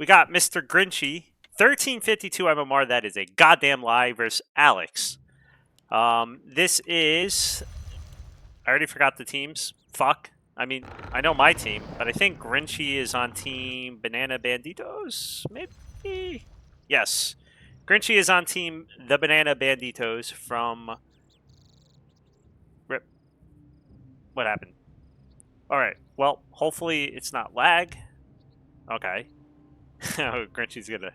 We got Mr. Grinchy, 1352 MMR. That is a goddamn lie versus Alex. This is... I already forgot the teams. Fuck. I mean, I know my team, but I think Grinchy is on team Banana Banditos, maybe? Yes. Grinchy is on team the Banana Banditos from... Rip. What happened? Alright, well, hopefully it's not lag. Okay. Grinchy's gonna...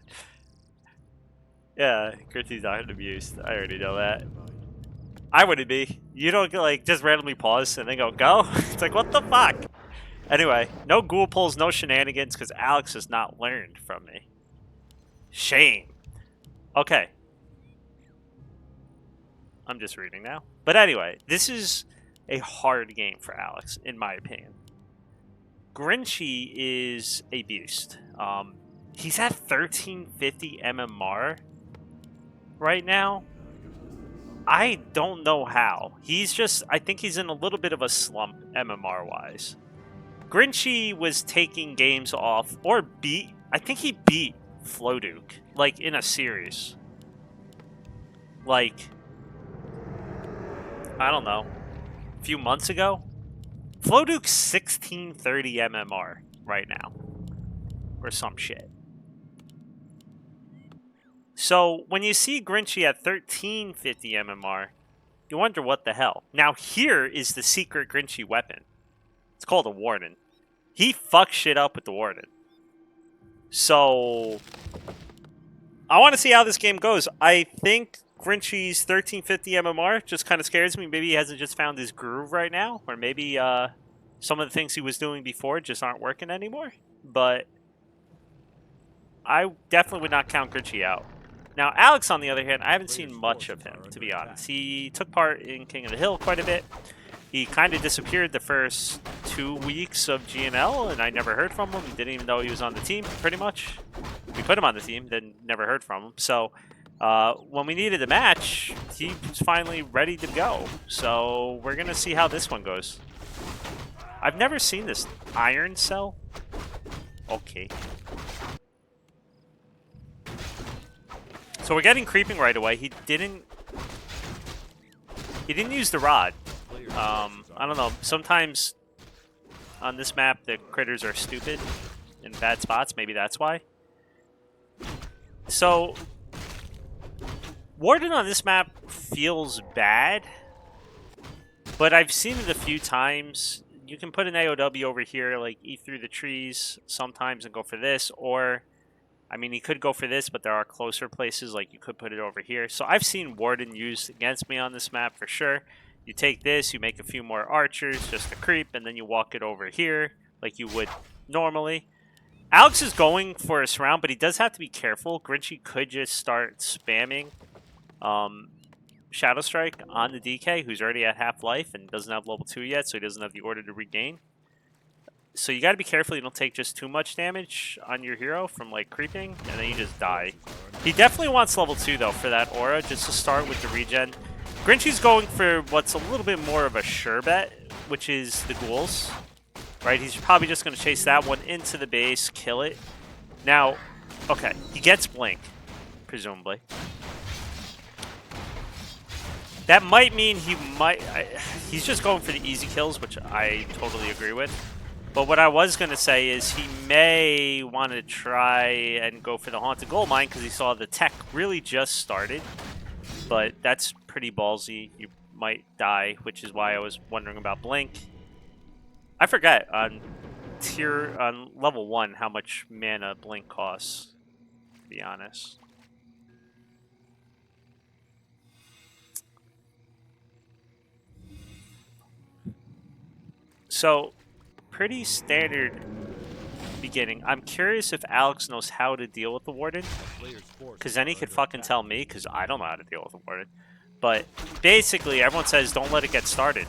Yeah, Grinchy's not abused. I already know that. I wouldn't be. You don't like just randomly pause and then go. It's like, what the fuck? Anyway, no ghoul pulls, no shenanigans, because Alex has not learned from me. Shame. Okay. I'm just reading now. But anyway, this is a hard game for Alex, in my opinion. Grinchy is a beast. He's at 1350 MMR right now. I don't know how. He's just, I think he's in a little bit of a slump MMR-wise. Grinchy was taking games off, or beat, I think he beat Floduke, like, in a series. Like, I don't know, a few months ago? Floduke's 1630 MMR right now, or some shit. So, when you see Grinchy at 1350 MMR, you wonder what the hell. Now, here is the secret Grinchy weapon. It's called a Warden. He fucks shit up with the Warden. So, I want to see how this game goes. I think Grinchy's 1350 MMR just kind of scares me. Maybe he hasn't just found his groove right now. Or maybe some of the things he was doing before just aren't working anymore. But I definitely would not count Grinchy out. Now, Alex, on the other hand, I haven't seen much of him, to be honest. He took part in King of the Hill quite a bit. He kind of disappeared the first 2 weeks of GNL, and I never heard from him. Didn't even know he was on the team, pretty much. We put him on the team, then never heard from him. So, when we needed a match, he was finally ready to go. So, we're going to see how this one goes. I've never seen this Iron Cell. Okay. So we're getting creeping right away. He didn't use the rod. I don't know. Sometimes on this map the critters are stupid in bad spots. Maybe that's why. So Warden on this map feels bad, but I've seen it a few times. You can put an AOW over here, like eat through the trees sometimes and go for this, or I mean, he could go for this, but there are closer places, like you could put it over here. So I've seen Warden used against me on this map for sure. You take this, you make a few more archers, just to creep, and then you walk it over here, like you would normally. Alex is going for a surround, but he does have to be careful. Grinchy could just start spamming Shadow Strike on the DK, who's already at half life and doesn't have level 2 yet, so he doesn't have the order to regain. So you got to be careful you don't take just too much damage on your hero from like creeping, and then you just die. He definitely wants level 2 though for that aura, just to start with the regen. Grinchy's going for what's a little bit more of a sure bet, which is the ghouls. Right, he's probably just going to chase that one into the base, kill it. Now, okay, he gets blink, presumably. That might mean he might... he's just going for the easy kills, which I totally agree with. But what I was going to say is he may want to try and go for the Haunted Gold Mine because he saw the tech really just started. But that's pretty ballsy. You might die, which is why I was wondering about Blink. I forget on level 1 how much mana Blink costs, to be honest. So, pretty standard beginning. I'm curious if Alex knows how to deal with the Warden, because then he could fucking tell me, because I don't know how to deal with the Warden. But basically, everyone says don't let it get started,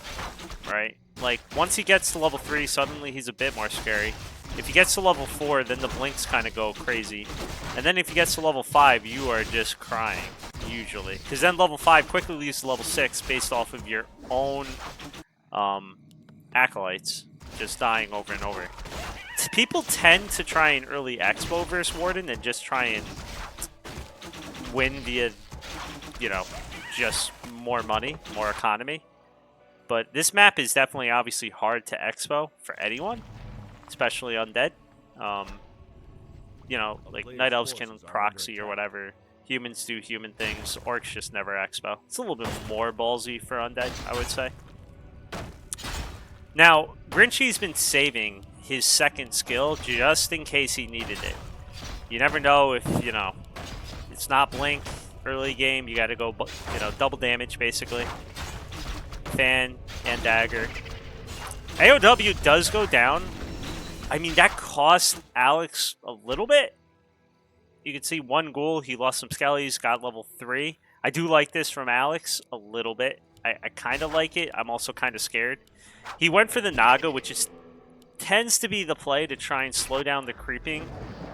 right? Like, once he gets to level 3, suddenly he's a bit more scary. If he gets to level 4, then the blinks kind of go crazy. And then if he gets to level 5, you are just crying, usually. Because then level 5 quickly leads to level 6 based off of your own acolytes just dying over and over. people tend to try and early Expo versus Warden and just try and win via, you know, just more money, more economy. But this map is definitely obviously hard to Expo for anyone, especially undead. You know, like Night Elves can proxy or whatever. Humans do human things. Orcs just never Expo. It's a little bit more ballsy for undead, I would say. Now, Grinchy's been saving his second skill just in case he needed it. You never know if, you know, it's not Blink early game. You got to go, you know, double damage basically. Fan and dagger. AOW does go down. I mean, that cost Alex a little bit. You can see one ghoul. He lost some skellies, got level 3. I do like this from Alex a little bit. I kind of like it. I'm also kind of scared. He went for the Naga, which is tends to be the play to try and slow down the creeping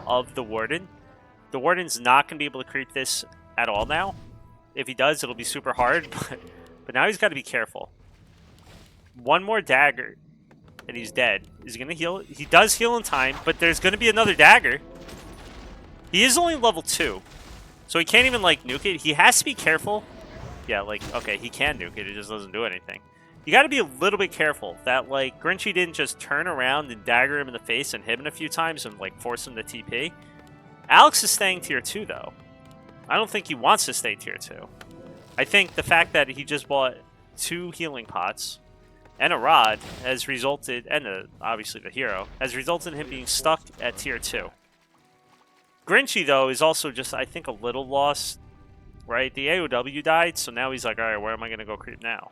of the Warden. The Warden's not going to be able to creep this at all now. If he does, it'll be super hard. But now he's got to be careful. One more dagger, and he's dead. Is he going to heal? He does heal in time, but there's going to be another dagger. He is only level 2, so he can't even, like, nuke it. He has to be careful. Yeah, like, okay, he can nuke it. It just doesn't do anything. You got to be a little bit careful that, like, Grinchy didn't just turn around and dagger him in the face and hit him a few times and, like, force him to TP. Alex is staying tier 2, though. I don't think he wants to stay tier 2. I think the fact that he just bought 2 healing pots and a rod has resulted, and obviously the hero, has resulted in him being stuck at tier 2. Grinchy, though, is also just, I think, a little lost, right? The AOW died, so now he's like, alright, where am I going to go creep now?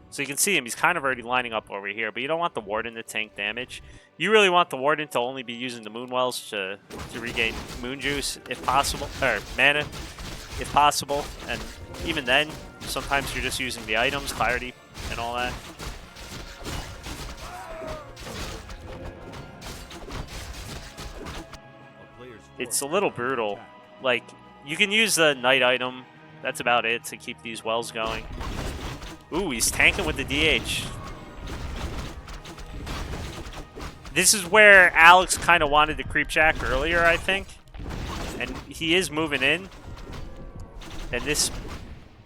So you can see him, he's kind of already lining up over here, but you don't want the Warden to tank damage. You really want the Warden to only be using the Moonwells to regain Moon Juice, if possible, or mana, if possible. And even then, sometimes you're just using the items, Clarity, and all that. It's a little brutal. Like, you can use the Night item, that's about it, to keep these wells going. Ooh, he's tanking with the DH. This is where Alex kind of wanted to creep jack earlier, I think. And he is moving in. And this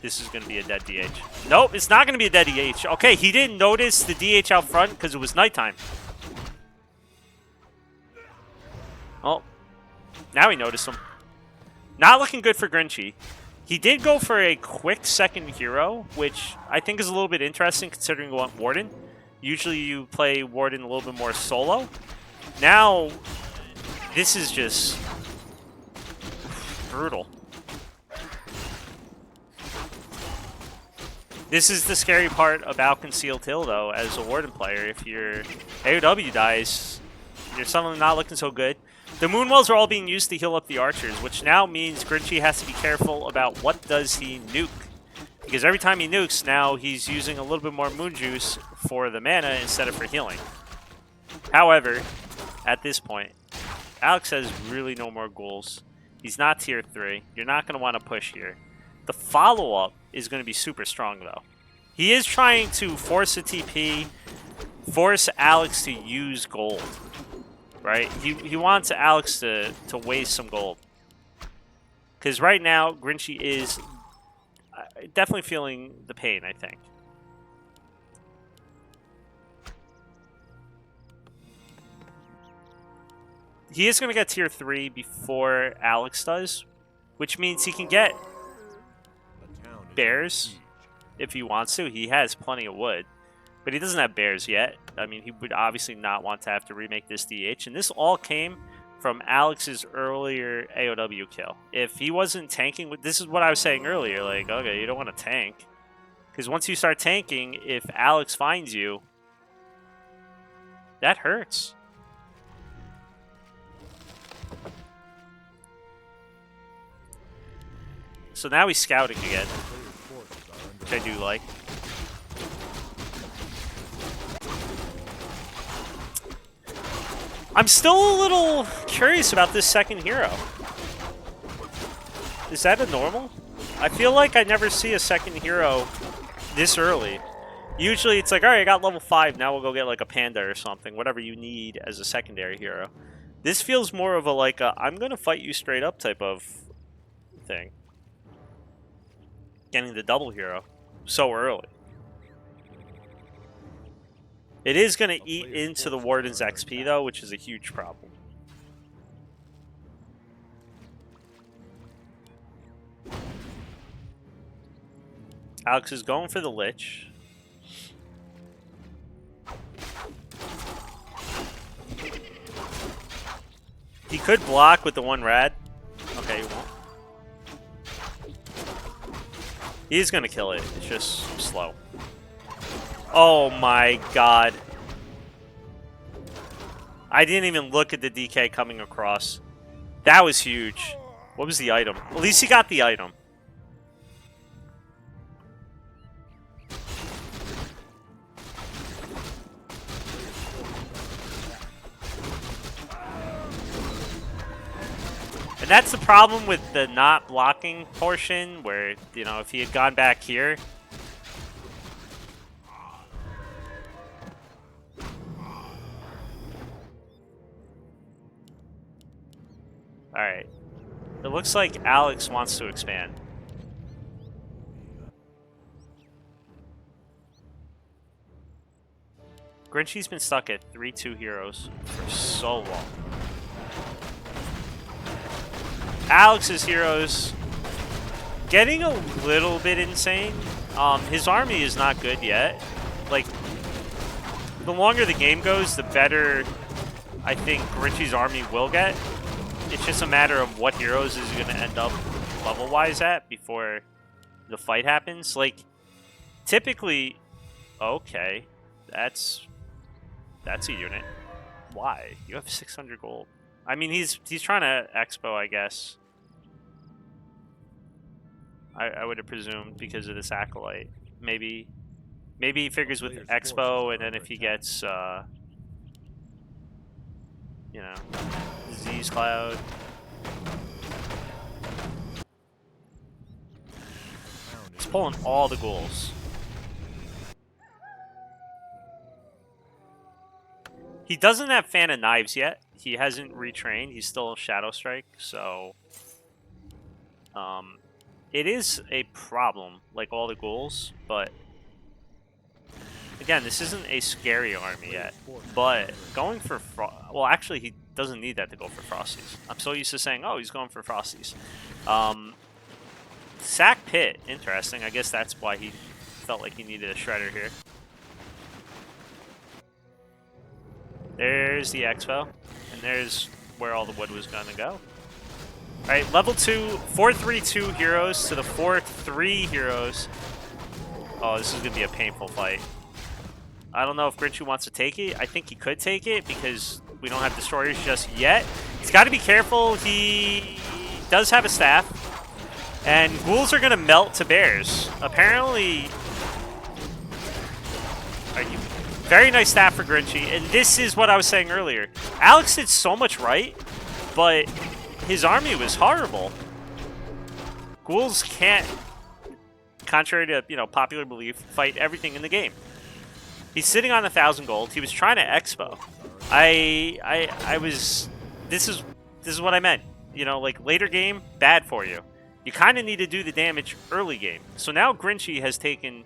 is going to be a dead DH. Nope, it's not going to be a dead DH. Okay, he didn't notice the DH out front because it was nighttime. Oh, now he noticed him. Not looking good for Grinchy. He did go for a quick second hero, which I think is a little bit interesting considering you want Warden. Usually you play Warden a little bit more solo. Now, this is just brutal. This is the scary part about Concealed Hill, though, as a Warden player. If your AOW dies, you're suddenly not looking so good. The Moonwells are all being used to heal up the archers, which now means Grinchy has to be careful about what does he nuke. Because every time he nukes, now he's using a little bit more Moon Juice for the mana instead of for healing. However, at this point, Alex has really no more ghouls. He's not tier 3. You're not going to want to push here. The follow-up is going to be super strong, though. He is trying to force a TP, force Alex to use gold. Right? He wants Alex to waste some gold. Because right now, Grinchy is definitely feeling the pain, I think. He is going to get tier 3 before Alex does, which means he can get bears if he wants to. He has plenty of wood. But he doesn't have bears yet. I mean, he would obviously not want to have to remake this DH. And this all came from Alex's earlier AOW kill. If he wasn't tanking, this is what I was saying earlier. Like, okay, you don't want to tank. Because once you start tanking, if Alex finds you, that hurts. So now he's scouting again, which I do like. I'm still a little curious about this second hero. Is that a normal? I feel like I never see a second hero this early. Usually it's like, all right, I got level 5. Now we'll go get like a panda or something, whatever you need as a secondary hero. This feels more of a like a, I'm gonna fight you straight up type of thing. Getting the double hero so early. It is gonna eat into the Warden's XP though, which is a huge problem. Alex is going for the Lich. He could block with the one rad. Okay, he won't. He's gonna kill it. It's just slow. Oh my god. I didn't even look at the DK coming across. That was huge. What was the item? At least he got the item. And that's the problem with the not blocking portion, where, you know, if he had gone back here. Alright. It looks like Alex wants to expand. Grinchy's been stuck at 3-2 heroes for so long. Alex's heroes getting a little bit insane. His army is not good yet. Like, the longer the game goes, the better I think Grinchy's army will get. It's just a matter of what heroes is he going to end up level-wise at before the fight happens. Like, typically, okay, that's a unit. Why? You have 600 gold. I mean, he's trying to expo, I guess. I would have presumed because of this acolyte. Maybe he figures with expo, and then if he gets, you know, disease cloud. He's pulling all the ghouls. He doesn't have Fan of Knives yet. He hasn't retrained. He's still Shadow Strike, so it is a problem, like all the ghouls, but again, this isn't a scary army yet. But going for well, actually, he doesn't need that to go for Frosties. I'm so used to saying, oh, he's going for Frosties. Sack Pit, interesting. I guess that's why he felt like he needed a Shredder here. There's the expo, and there's where all the wood was going to go. All right, level 2, 4-3-2 heroes to the 4-3 heroes. Oh, this is going to be a painful fight. I don't know if Grinchy wants to take it. I think he could take it because we don't have destroyers just yet. He's got to be careful. He does have a staff, and ghouls are going to melt to bears. Apparently, very nice staff for Grinchy, and this is what I was saying earlier. Alex did so much right, but his army was horrible. Ghouls can't, contrary to, you know, popular belief, fight everything in the game. He's sitting on 1,000 gold. He was trying to expo. I was. This is what I meant. You know, like later game, bad for you. You kind of need to do the damage early game. So now Grinchy has taken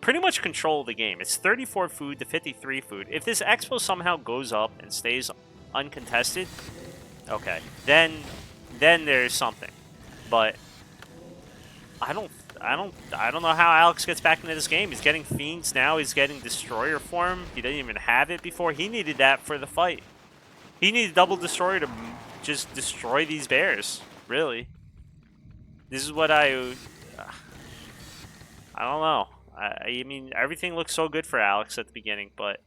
pretty much control of the game. It's 34 food to 53 food. If this expo somehow goes up and stays uncontested, okay, then there's something. But I don't know how Alex gets back into this game. He's getting Fiends now. He's getting Destroyer form. He didn't even have it before. He needed that for the fight. He needed Double Destroyer to just destroy these bears. Really. This is what I don't know. I mean, everything looked so good for Alex at the beginning, but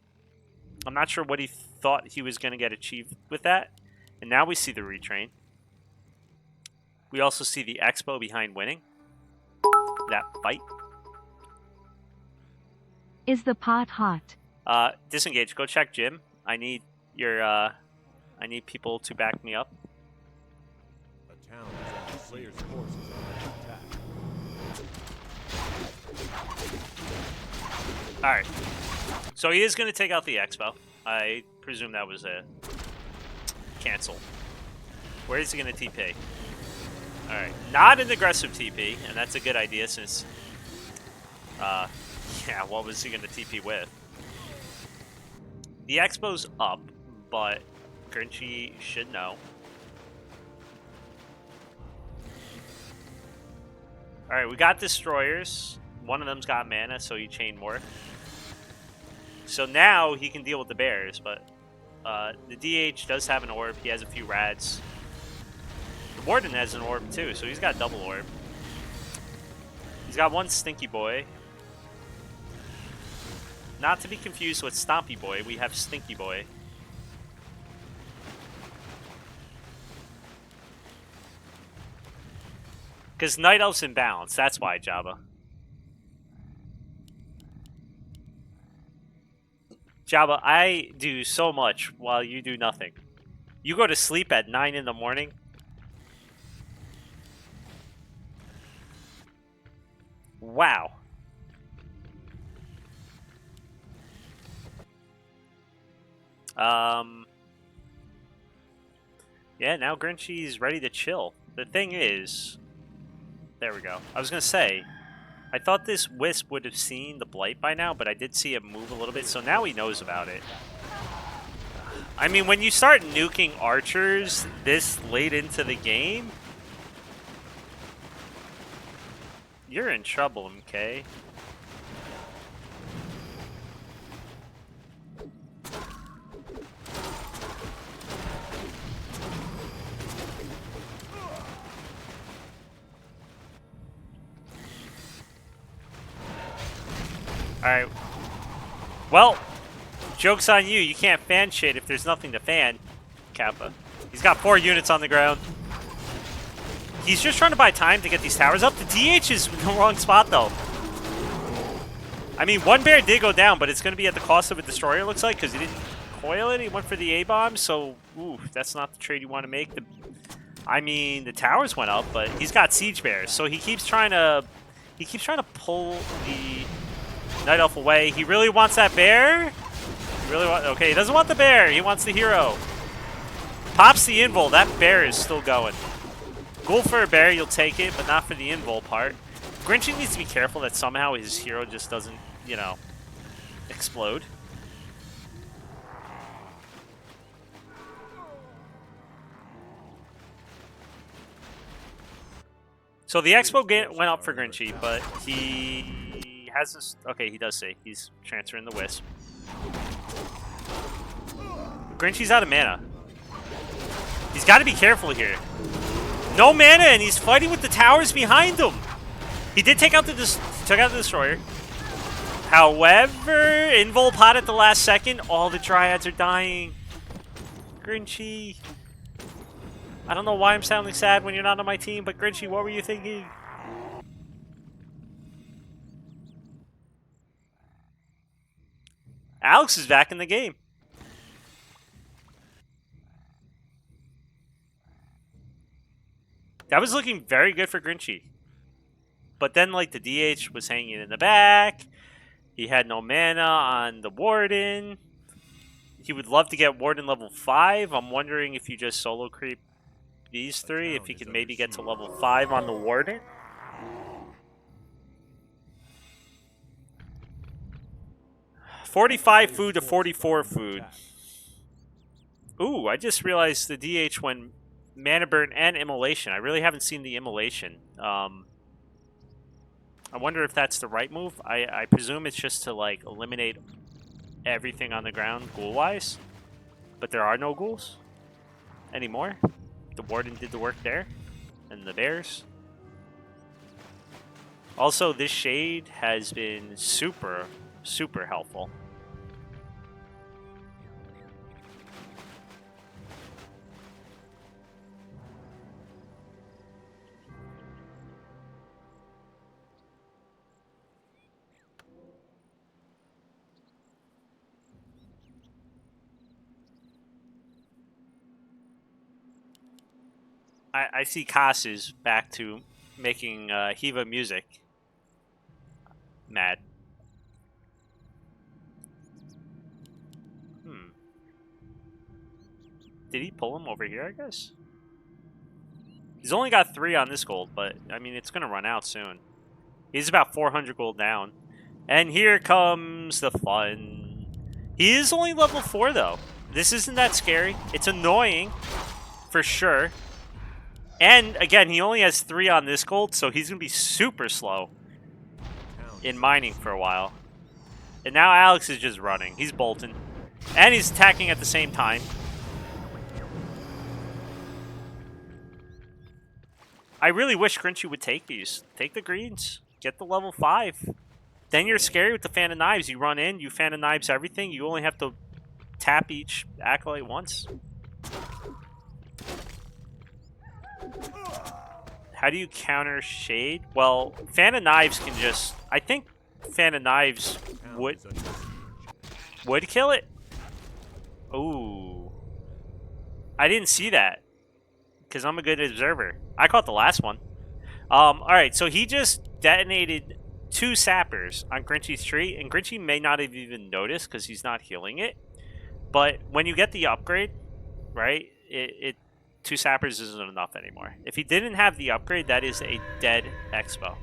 I'm not sure what he thought he was going to get achieved with that. And now we see the retrain. We also see the expo behind winning that fight. Is the pot hot? Disengage. Go check Jim. I need your I need people to back me up. A town is on the player's forces under attack. Alright. So he is going to take out the Expo. I presume that was a cancel. Where is he going to TP? Alright. Not an aggressive TP, and that's a good idea since... yeah, what was he going to TP with? The Expo's up, but Grinchy should know. Alright, we got Destroyers. One of them's got mana, so he chained more. So now he can deal with the bears, but the DH does have an orb. He has a few rads. The Warden has an orb too, so he's got double orb. He's got one Stinky Boy. Not to be confused with Stompy Boy, we have Stinky Boy. Because Night Elf's in balance, that's why, Jabba. Jabba, I do so much while you do nothing. You go to sleep at 9 in the morning. Wow. Yeah, now Grinchy's ready to chill. The thing is... There we go. I was going to say... I thought this Wisp would have seen the Blight by now, but I did see it move a little bit, so now he knows about it. I mean, when you start nuking archers this late into the game, you're in trouble, MK. Alright. Well, joke's on you. You can't fan shit if there's nothing to fan, Kappa. He's got 4 units on the ground. He's just trying to buy time to get these towers up. The DH is in the wrong spot, though. I mean, one bear did go down, but it's going to be at the cost of a destroyer, it looks like, because he didn't coil it. He went for the A-bomb, so, ooh, that's not the trade you want to make. I mean, the towers went up, but he's got siege bears, so he keeps trying to pull the Night Elf away. He really wants that bear? Okay, he doesn't want the bear. He wants the hero. Pops the invul. That bear is still going. Ghoul for a bear, you'll take it, but not for the invul part. Grinchy needs to be careful that somehow his hero just doesn't, you know, explode. So the Expo went up for Grinchy, but he has this... Okay, he does say he's transferring the Wisp. Grinchy's out of mana. He's got to be careful here. No mana, and he's fighting with the towers behind him. He did take out the Destroyer. However, invul pot at the last second. All the Dryads are dying. Grinchy. I don't know why I'm sounding sad when you're not on my team, but Grinchy, what were you thinking? Alex is back in the game. That was looking very good for Grinchy. But then, like, the DH was hanging in the back. He had no mana on the Warden. He would love to get Warden level 5. I'm wondering if you just solo creep these 3, if he could maybe get to level 5 on the Warden. $45 food to 44 food. Ooh, I just realized the DH went Mana Burn and Immolation. I really haven't seen the Immolation. I wonder if that's the right move. I presume it's just to, like, eliminate everything on the ground ghoul-wise. But there are no ghouls anymore. The Warden did the work there. And the bears. Also, this shade has been super, super helpful. I see Kass is back to making Hiva music. Mad. did he pull him over here, I guess? He's only got 3 on this gold, but, I mean, it's going to run out soon. He's about 400 gold down. And here comes the fun. He is only level 4, though. This isn't that scary. It's annoying, for sure. And, again, he only has 3 on this gold, so he's going to be super slow in mining for a while. And now Alex is just running. He's bolting. And he's attacking at the same time. I really wish Grinchy would take these. Take the greens. Get the level 5. Then you're scary with the Fan of Knives. You run in, you Fan of Knives everything. You only have to tap each Acolyte once. How do you counter Shade? Well, Fan of Knives can just... I think Fan of Knives would kill it. Ooh. I didn't see that. Because I'm a good observer. I caught the last one. Alright, so he just detonated 2 sappers on Grinchy's tree. And Grinchy may not have even noticed because he's not healing it. But when you get the upgrade, right, 2 sappers isn't enough anymore. If he didn't have the upgrade, that is a dead expo.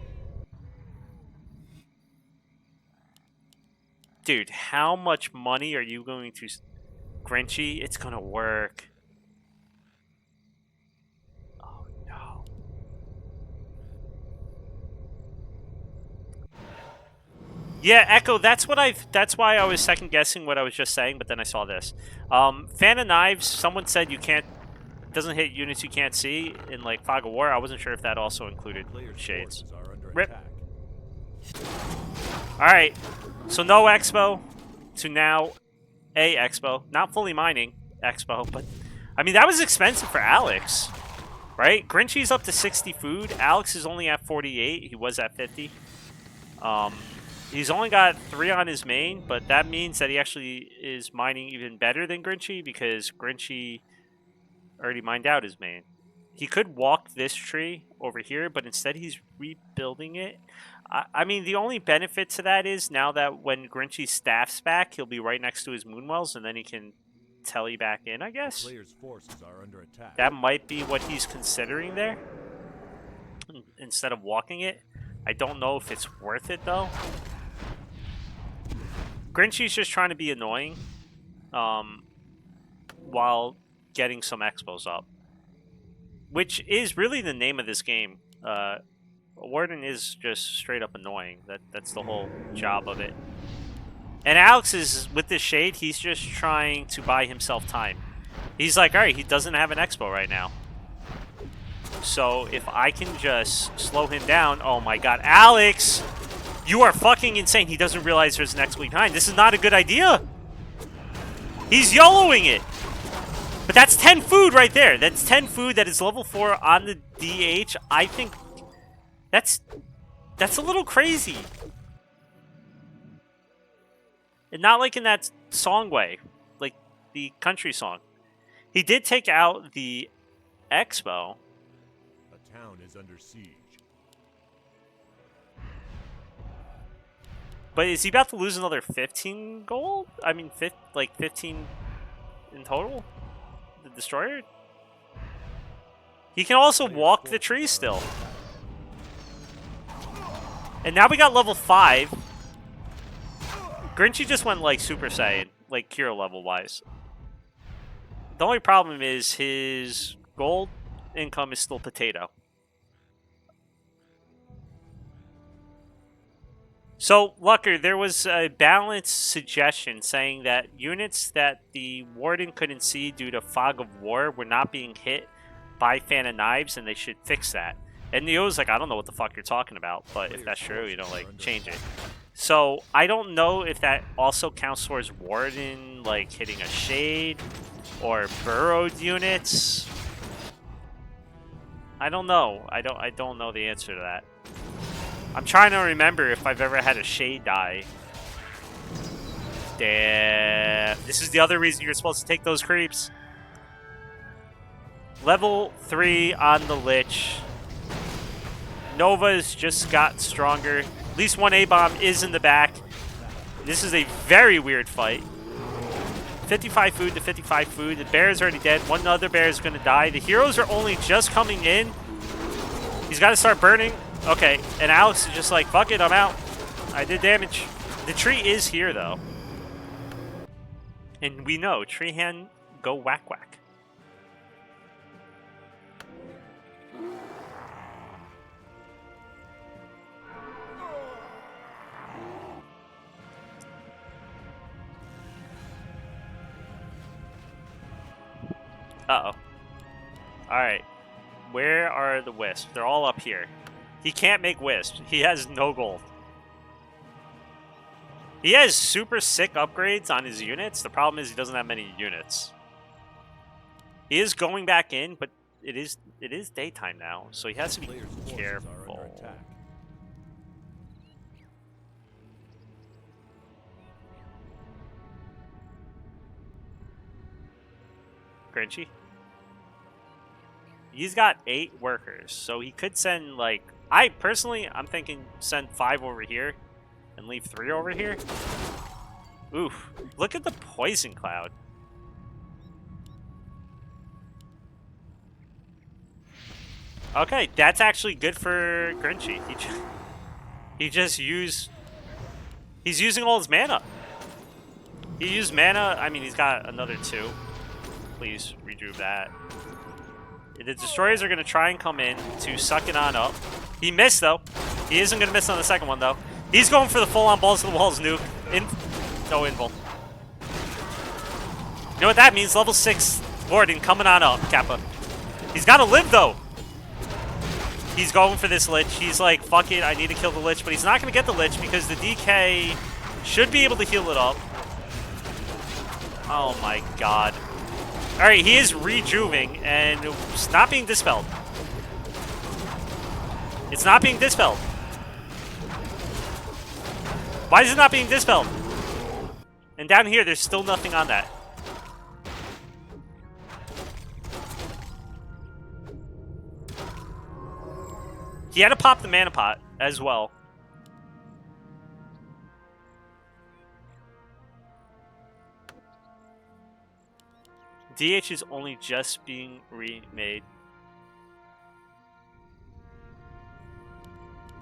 Dude, how much money are you going to... Grinchy, it's gonna work. Oh, no. Yeah, Echo, that's why I was second guessing what I was just saying, but then I saw this. Fan of Knives, someone said you can't... doesn't hit units you can't see in, like, Fog of War. I wasn't sure if that also included Shades. Rip. Alright. So no Expo to now a Expo. Not fully mining Expo, but I mean that was expensive for Alex. Right? Grinchy's up to 60 food. Alex is only at 48. He was at 50. He's only got 3 on his main, but that means that he actually is mining even better than Grinchy because Grinchy already mined out his main. He could walk this tree over here, but instead he's rebuilding it. I mean, the only benefit to that is now that when Grinchy staffs back, he'll be right next to his Moonwells, and then he can telly back in, I guess. Player's forces are under attack. That might be what he's considering there, instead of walking it. I don't know if it's worth it, though. Grinchy's just trying to be annoying while getting some expos up, which is really the name of this game. Warden is just straight up annoying. That's the whole job of it. And Alex is, with this Shade, he's just trying to buy himself time. He's like, alright, he doesn't have an expo right now. So if I can just slow him down... Oh my god, Alex! You are fucking insane. He doesn't realize there's an expo behind. This is not a good idea. He's YOLOing it. But that's 10 food right there. That's 10 food that is level 4 on the DH. I think that's a little crazy. And not like in that song way, like the country song. He did take out the expo. A town is under siege. But is he about to lose another 15 gold? I mean, 15 in total? The destroyer? He can also walk the tree still. And now we got level 5. Grinchy just went like Super Saiyan, like Kira level wise. The only problem is his gold income is still potato. So, Lucker, there was a balanced suggestion saying that units that the Warden couldn't see due to Fog of War were not being hit by Fan of Knives, and they should fix that. And Neo's like, I don't know what the fuck you're talking about, but if that's true, you know, like, change it. So, I don't know if that also counts towards Warden, like, hitting a Shade, or burrowed units. I don't know. I don't know the answer to that. I'm trying to remember if I've ever had a Shade die. Damn. This is the other reason you're supposed to take those creeps. Level 3 on the Lich. Nova's just got stronger. At least one A-bomb is in the back. This is a very weird fight. 55 food to 55 food. The bear is already dead. One other bear is going to die. The heroes are only just coming in. He's got to start burning. Okay, and Alex is just like, fuck it, I'm out. I did damage. The tree is here, though. And we know, tree hand, go whack whack. Uh-oh. Alright. Where are the wisps? They're all up here. He can't make wisps. He has no gold. He has super sick upgrades on his units. The problem is he doesn't have many units. He is going back in, but it is daytime now, so he has to be Players' forces are under careful. attack. Grinchy? He's got 8 workers, so he could send, like... I'm thinking send 5 over here and leave 3 over here. Oof. Look at the poison cloud. Okay, that's actually good for Grinchy. He's using all his mana. He used mana. I mean, he's got another 2. Please rejuve that. The destroyers are going to try and come in to suck it on up. He missed, though. He isn't going to miss on the second one, though. He's going for the full-on balls to the walls nuke. No invul. You know what that means? Level 6 Warden coming on up, Kappa. He's got to live, though. He's going for this Lich. He's like, fuck it, I need to kill the Lich. But he's not going to get the Lich because the DK should be able to heal it up. Oh, my God. Alright, he is rejuving, and it's not being dispelled. It's not being dispelled. Why is it not being dispelled? And down here, there's still nothing on that. He had to pop the mana pot as well. DH is only just being remade.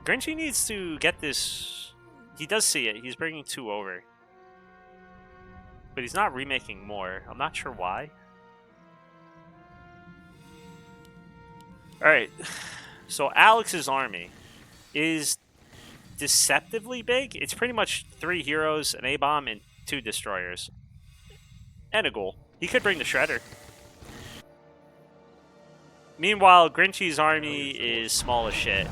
Grinchy needs to get this. He does see it. He's bringing 2 over. But he's not remaking more. I'm not sure why. Alright. So Alex's army is deceptively big. It's pretty much 3 heroes, an A-bomb, and 2 destroyers. And a ghoul. He could bring the Shredder. Meanwhile, Grinchy's army is small as shit.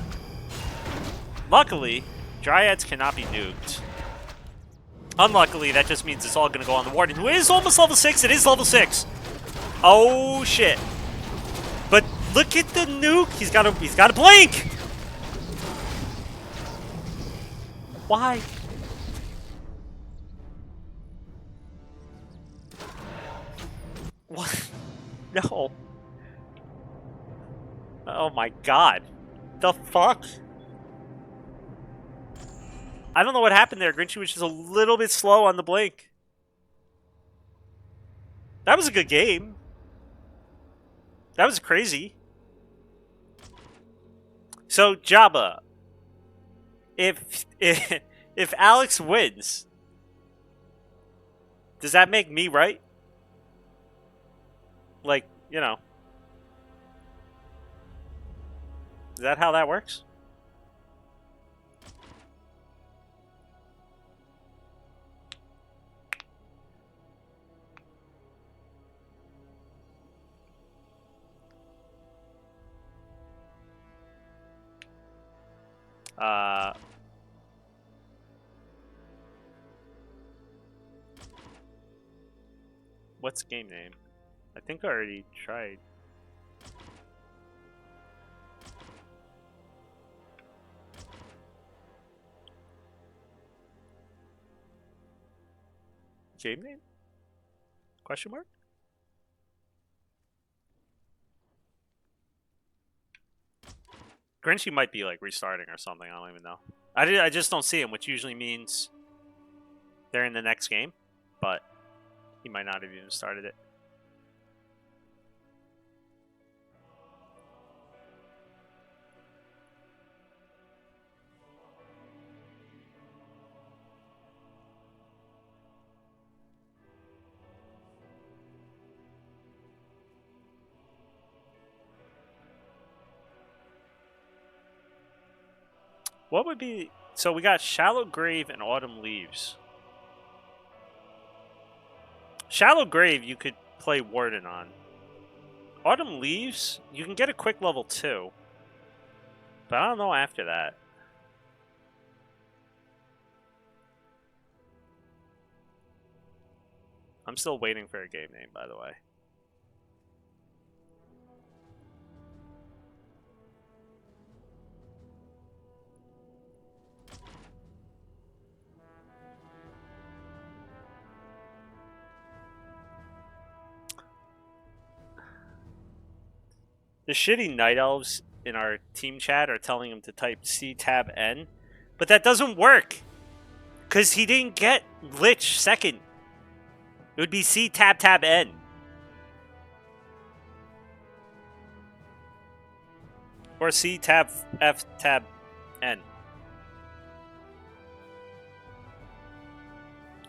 Luckily, Dryads cannot be nuked. Unluckily, that just means it's all going to go on the Warden, who is almost level 6. It is level 6. Oh, shit. But look at the nuke. He's got a blink. Why? What? No. Oh my God. The fuck? I don't know what happened there. Grinchy was just a little bit slow on the blink. That was a good game. That was crazy. So, Jabba, if Alex wins, does that make me right? Like, you know. Is that how that works? What's game name? I think I already tried. Game name? Question mark? Grinchy might be like restarting or something. I don't even know. I just don't see him, which usually means they're in the next game. But He might not have even started it. What would be... So we got Shallow Grave and Autumn Leaves. Shallow Grave you could play Warden on. Autumn Leaves, you can get a quick level 2. But I don't know after that. I'm still waiting for a game name, by the way. The shitty night elves in our team chat are telling him to type C tab N, but that doesn't work because he didn't get Lich second. It would be C tab tab N. Or C tab F tab N.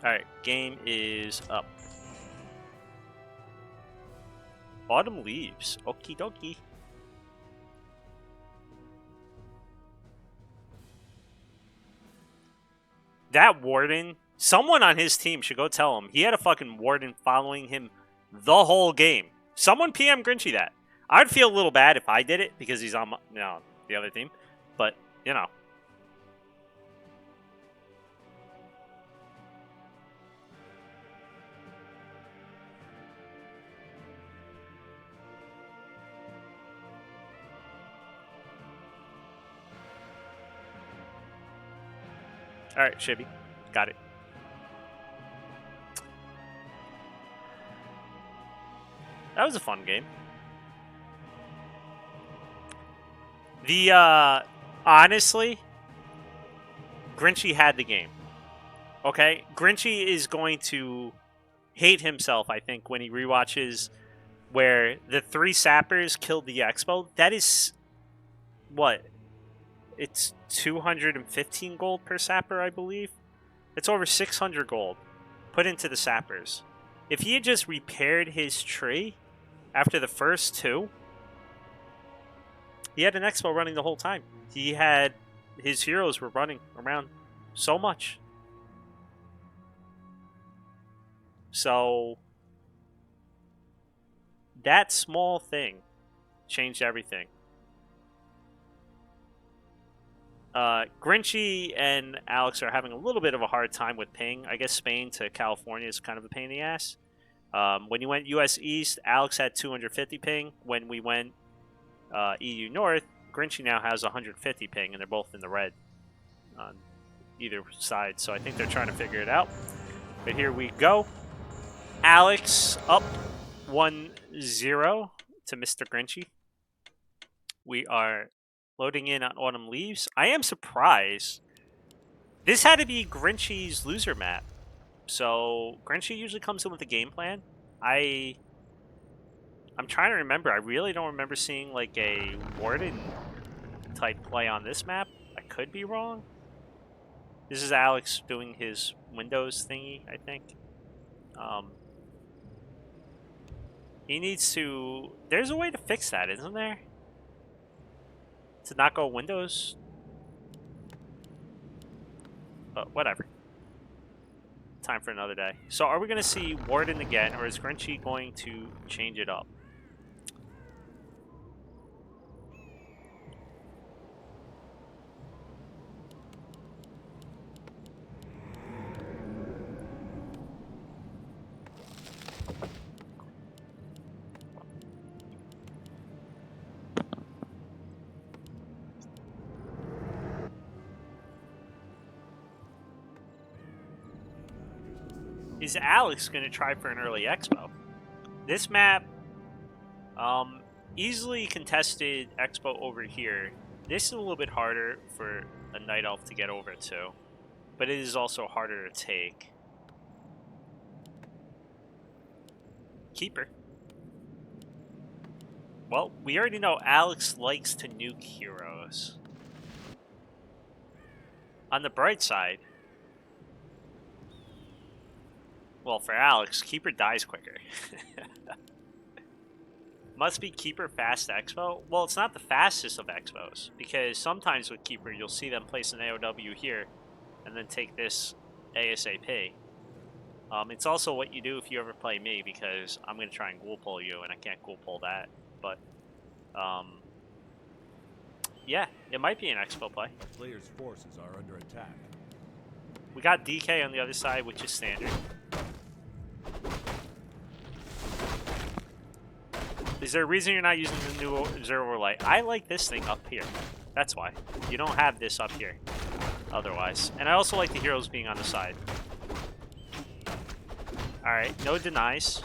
Alright, game is up. Autumn Leaves. Okie dokie. That Warden, someone on his team should go tell him. He had a fucking Warden following him the whole game. Someone PM Grinchy that. I'd feel a little bad if I did it because he's on the other team. But, you know. Alright, Shibby. Got it. That was a fun game. Honestly, Grinchy had the game. Okay? Grinchy is going to hate himself, I think, when he rewatches where the 3 sappers killed the Expo. That is... what? It's 215 gold per sapper, I believe. It's over 600 gold put into the sappers. If he had just repaired his tree after the first 2, he had an Expo running the whole time. He had... his heroes were running around so much. So... that small thing changed everything. Grinchy and Alex are having a little bit of a hard time with ping. I guess Spain to California is kind of a pain in the ass. When you went US East, Alex had 250 ping. When we went EU North, Grinchy now has 150 ping, and they're both in the red on either side. So I think they're trying to figure it out. But here we go. Alex up 1-0 to Mr. Grinchy. We are loading in on Autumn Leaves. I am surprised. This had to be Grinchy's loser map. So Grinchy usually comes in with a game plan. I'm trying to remember. I really don't remember seeing like a Warden type play on this map. I could be wrong. This is Alex doing his Windows thingy, I think. He needs to... there's a way to fix that, isn't there? To not go Windows? But whatever. Time for another day. So are we going to see Warden again, or is Grinchy going to change it up? Is Alex going to try for an early Expo? This map, easily contested Expo over here. This is a little bit harder for a Night Elf to get over to, but it is also harder to take. Keeper. Well, we already know Alex likes to nuke heroes. On the bright side, well, for Alex, Keeper dies quicker. Must be Keeper fast Expo? Well, it's not the fastest of Expos, because sometimes with Keeper, you'll see them place an AOW here, and then take this ASAP. It's also what you do if you ever play me, because I'm going to try and ghoul pull you, and I can't ghoul pull that. But, yeah, it might be an Expo play. The player's forces are under attack. We got DK on the other side, which is standard. Is there a reason you're not using the new Zero Light? I like this thing up here. That's why. You don't have this up here otherwise. And I also like the heroes being on the side. Alright, no denies.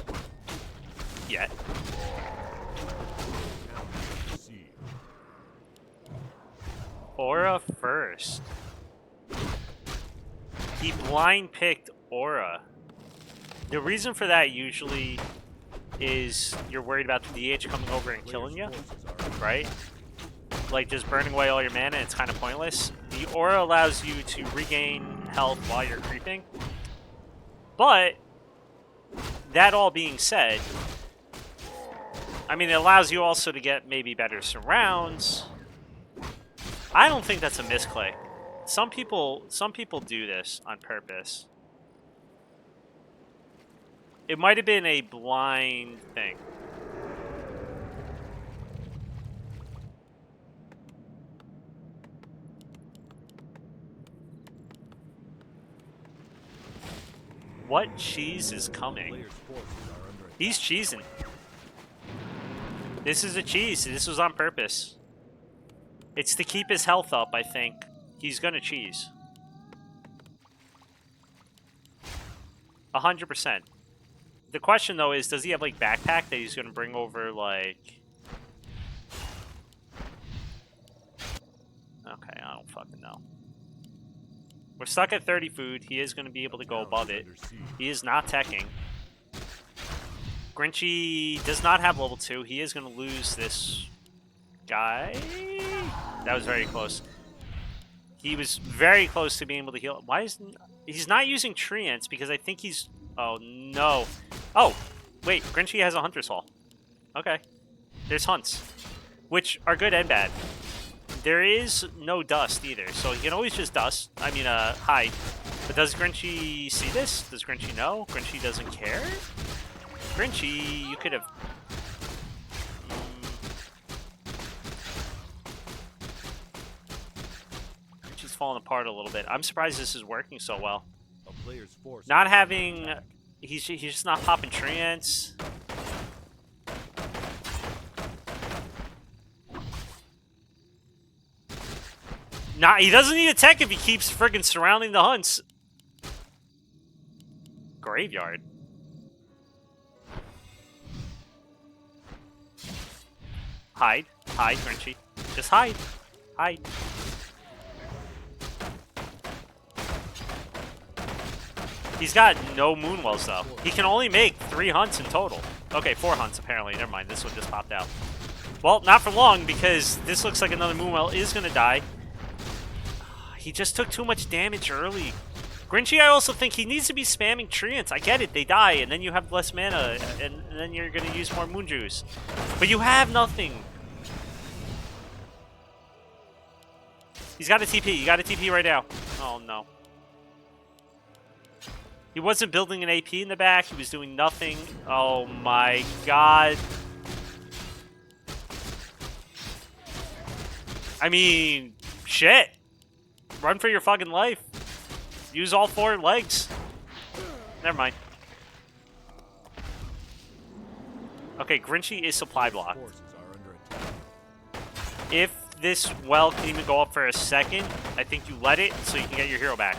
Yet. Aura first. He blind picked Aura. The reason for that usually is you're worried about the DH coming over and killing you, right? Like just burning away all your mana, it's kind of pointless. The Aura allows you to regain health while you're creeping. But, that all being said, I mean, it allows you also to get maybe better surrounds. I don't think that's a misclick. Some people do this on purpose. It might have been a blind thing. What cheese is coming? He's cheesing. This is a cheese. This was on purpose. It's to keep his health up, I think. He's gonna cheese. 100%. The question, though, is does he have, like, backpack that he's gonna bring over, like... Okay, I don't fucking know. We're stuck at 30 food. He is gonna be able to go above it. He is not teching. Grinchy does not have level 2. He is gonna lose this guy. That was very close. He was very close to being able to heal. Why is he's not using treants? Because I think he's. Oh no! Oh wait, Grinchy has a Hunter's Hall. Okay, there's hunts, which are good and bad. There is no dust either, so he can always just dust. I mean, hide. But does Grinchy see this? Does Grinchy know? Grinchy doesn't care. Grinchy, you could have. Grinchy's falling apart a little bit. I'm surprised this is working so well. A player's force Not having, he's just not popping treants. Nah, he doesn't need a tech if he keeps friggin' surrounding the hunts. Graveyard. Hide. Hide, Grinchy. Just hide. Hide. He's got no Moonwells, though. He can only make 3 hunts in total. Okay, 4 hunts, apparently. Never mind, this one just popped out. Well, not for long, because this looks like another Moonwell is going to die. He just took too much damage early. Grinchy, I also think he needs to be spamming treants. I get it, they die, and then you have less mana, and then you're going to use more Moon Juice. But you have nothing. He's got a TP. You got a TP right now. Oh, no. He wasn't building an AP in the back. He was doing nothing. Oh, my God. I mean, shit. Run for your fucking life. Use all 4 legs. Never mind. Okay, Grinchy is supply blocked. If this well can even go up for a second, I think you let it so you can get your hero back.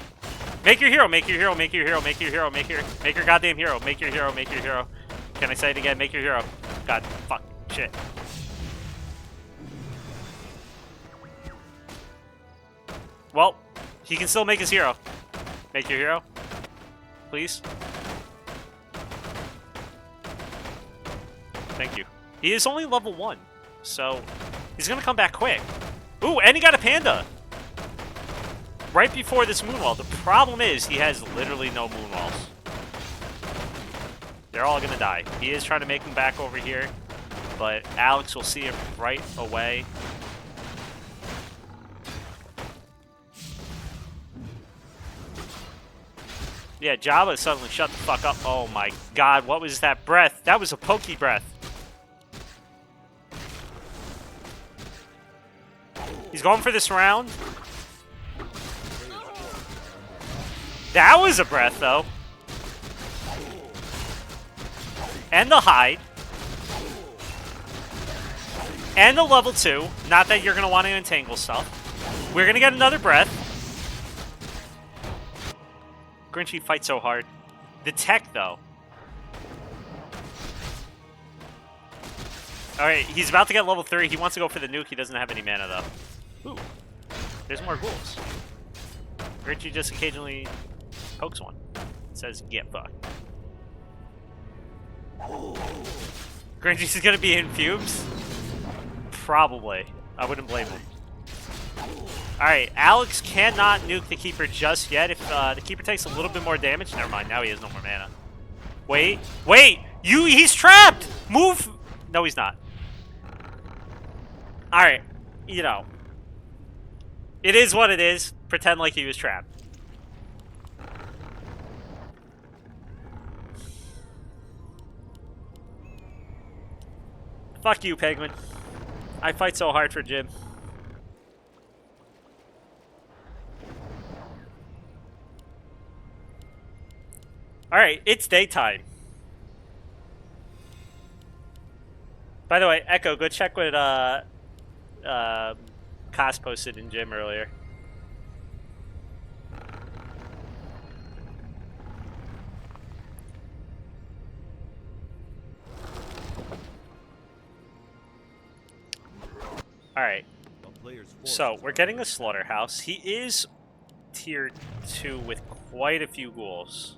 Make your hero, make your hero, make your hero, make your hero, make your goddamn hero, make your hero, make your hero. Can I say it again? Make your hero. God, fuck, shit. Well, he can still make his hero. Make your hero. Please. Thank you. He is only level 1, so he's gonna come back quick. Ooh, and he got a panda! Right before this moonwall. The problem is he has literally no moonwalls. They're all gonna die. He is trying to make them back over here, but Alex will see it right away. Yeah, Jabba suddenly shut the fuck up. Oh my god, what was that breath? That was a pokey breath. He's going for this round. That was a breath, though. And the hide. And the level 2. Not that you're going to want to entangle stuff. We're going to get another breath. Grinchy fights so hard. The tech, though. Alright, he's about to get level 3. He wants to go for the nuke. He doesn't have any mana, though. Ooh. There's more ghouls. Grinchy just occasionally pokes one. Says, get fucked. Grinchy's gonna be in fumes? Probably. I wouldn't blame him. Alright, Alex cannot nuke the Keeper just yet. If the Keeper takes a little bit more damage, never mind, now he has no more mana. Wait, wait! He's trapped! Move! No, he's not. Alright, you know. It is what it is. Pretend like he was trapped. Fuck you, Penguin. I fight so hard for Jim. Alright, it's daytime. By the way, Echo, go check what Cos posted in Gym earlier. Alright, so we're getting a slaughterhouse. He is tier 2 with quite a few ghouls.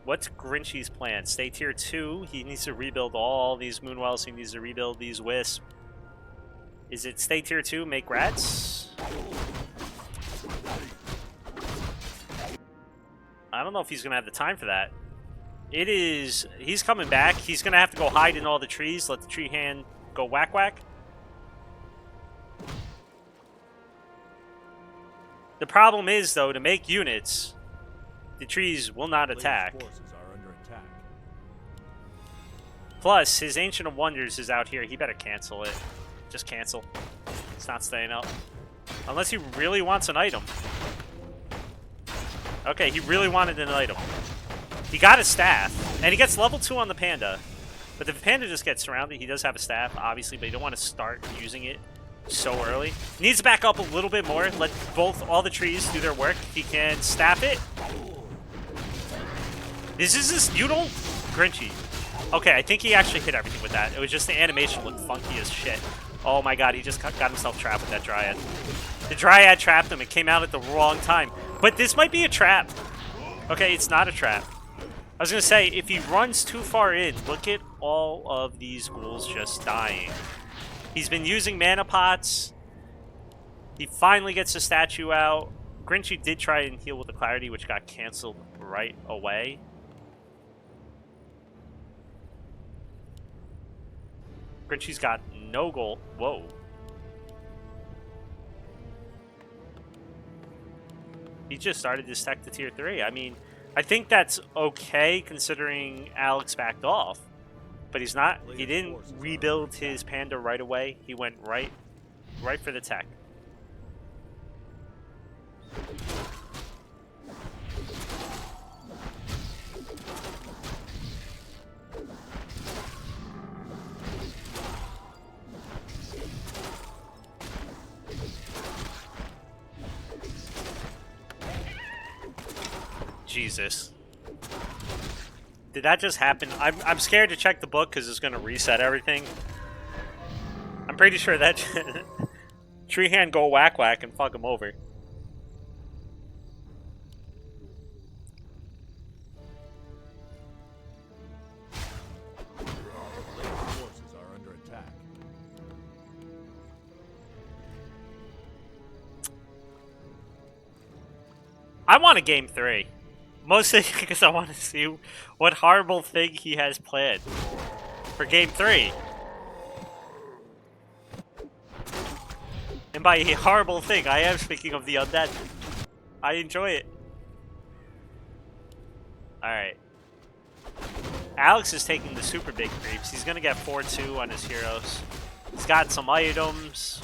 What's Grinchy's plan? Stay tier 2. He needs to rebuild all these Moonwells. He needs to rebuild these Wisps. Is it stay tier 2, make rats? I don't know if he's going to have the time for that. It is... He's coming back. He's going to have to go hide in all the trees. Let the tree hand go whack whack. The problem is, though, to make units, the trees will not attack. Plus, his Ancient of Wonders is out here. He better cancel it. Just cancel. It's not staying up. Unless he really wants an item. Okay, he really wanted an item. He got a staff, and he gets level 2 on the Panda. But if the Panda just gets surrounded, he does have a staff, obviously, but you don't want to start using it so early. Needs to back up a little bit more. Let all the trees do their work. He can staff it. You don't... Grinchy. Okay, I think he actually hit everything with that. It was just the animation looked funky as shit. Oh my god, he just got himself trapped with that Dryad. The Dryad trapped him. It came out at the wrong time. But this might be a trap. Okay, it's not a trap. I was going to say, if he runs too far in, look at all of these ghouls just dying. He's been using mana pots. He finally gets the statue out. Grinchy did try and heal with the Clarity, which got canceled right away. Grinchy's got no goal. Whoa. He just started this tech to tier 3. I mean, I think that's okay considering Alex backed off. But he's not. He didn't rebuild his Panda right away. He went right for the tech. Jesus. Did that just happen? I'm scared to check the book because it's going to reset everything. I'm pretty sure that Tree Hand go whack whack and fuck him over. want a game 3. Mostly because I want to see what horrible thing he has planned for game 3. And by a horrible thing, I am speaking of the undead. I enjoy it. Alright. Alex is taking the super big creeps. He's gonna get 4-2 on his heroes. He's got some items.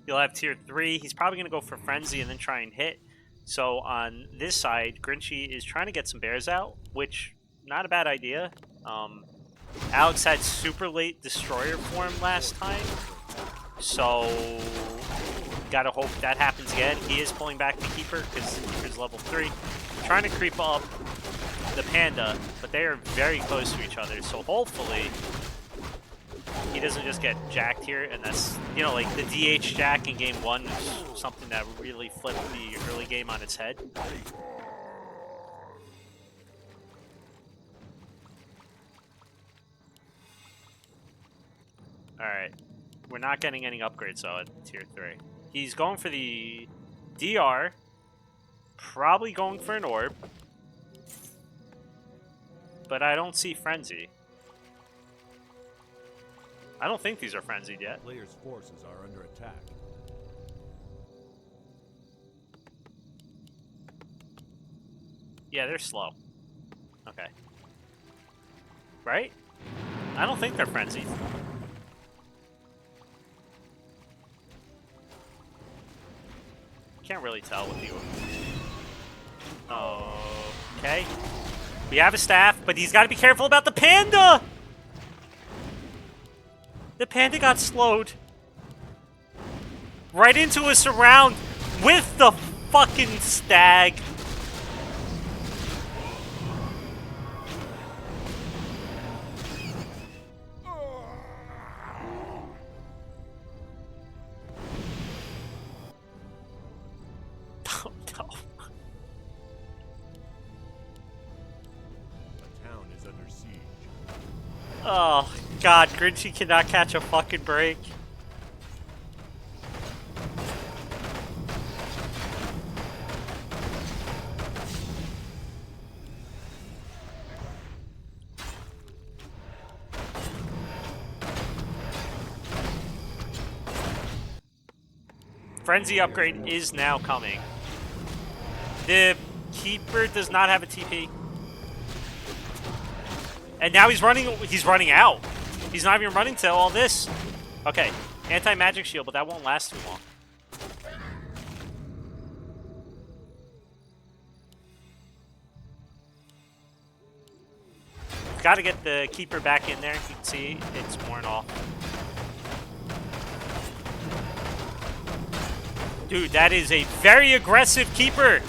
He'll have tier 3. He's probably gonna go for Frenzy and then try and hit. So on this side, Grinchy is trying to get some bears out, which, not a bad idea. Alex had super late Destroyer form last time. So, gotta hope that happens again. He is pulling back the Keeper, because the Keeper's level 3. Trying to creep up the Panda, but they are very close to each other. So hopefully, he doesn't just get jacked here, and that's, you know, like the DH jack in game 1 is something that really flipped the early game on its head. Alright. We're not getting any upgrades, though, at tier 3. He's going for the DR. Probably going for an orb. But I don't see Frenzy. I don't think these are frenzied yet. Players' forces are under attack. Yeah, they're slow. Okay. Right? I don't think they're frenzied. Can't really tell with you. Okay. We have a staff, but he's got to be careful about the Panda! The Panda got slowed. Right into a surround with the fucking stag. Oh, no. The town is under siege. Oh, God, Grinchy cannot catch a fucking break. Frenzy upgrade is now coming. The Keeper does not have a TP. And now he's running out. He's not even running to all this. Okay, anti-magic shield, but that won't last too long. Got to get the Keeper back in there. You can see it's worn off. Dude, that is a very aggressive Keeper.